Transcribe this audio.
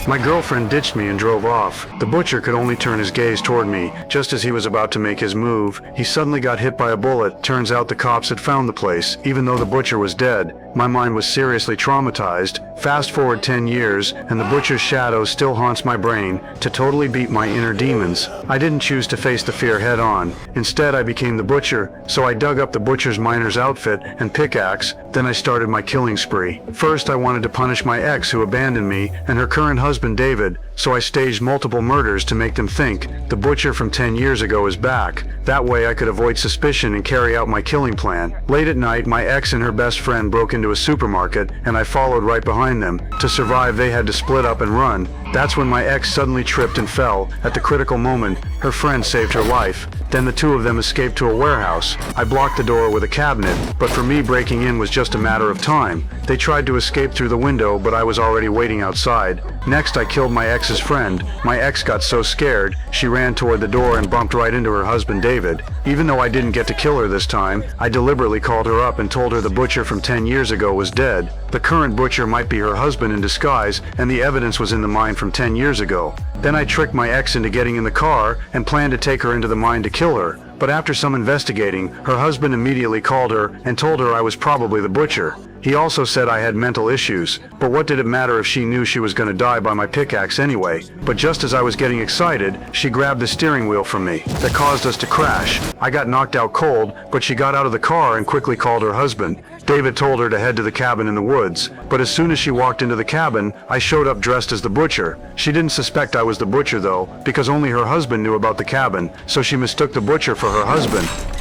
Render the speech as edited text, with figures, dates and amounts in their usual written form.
My girlfriend ditched me and drove off. The butcher could only turn his gaze toward me. Just as he was about to make his move, he suddenly got hit by a bullet. Turns out the cops had found the place, even though the butcher was dead. My mind was seriously traumatized. Fast forward 10 years, and the butcher's shadow still haunts my brain to totally beat my inner demons. I didn't choose to face the fear head on. Instead, I became the butcher, so I dug up the butcher's miner's outfit and pickaxe. Then I started my killing spree. First, I wanted to punish my ex who abandoned me and her current husband David, so I staged multiple murders to make them think the butcher from 10 years ago is back. That way I could avoid suspicion and carry out my killing plan. Late at night, my ex and her best friend broke into a supermarket, and I followed right behind them. To survive, they had to split up and run. That's when my ex suddenly tripped and fell. At the critical moment, her friend saved her life. Then the two of them escaped to a warehouse. I blocked the door with a cabinet, but for me breaking in was just a matter of time. They tried to escape through the window, but I was already waiting outside. Next, I killed my ex's friend. My ex got so scared, she ran toward the door and bumped right into her husband David. Even though I didn't get to kill her this time, I deliberately called her up and told her the butcher from 10 years ago was dead. The current butcher might be her husband in disguise, and the evidence was in the mine from 10 years ago. Then I tricked my ex into getting in the car and planned to take her into the mine to kill her. But after some investigating, her husband immediately called her and told her I was probably the butcher. He also said I had mental issues, but what did it matter if she knew she was going to die by my pickaxe anyway? But just as I was getting excited, she grabbed the steering wheel from me. That caused us to crash. I got knocked out cold, but she got out of the car and quickly called her husband. David told her to head to the cabin in the woods, but as soon as she walked into the cabin, I showed up dressed as the butcher. She didn't suspect I was the butcher though, because only her husband knew about the cabin, so she mistook the butcher for her husband.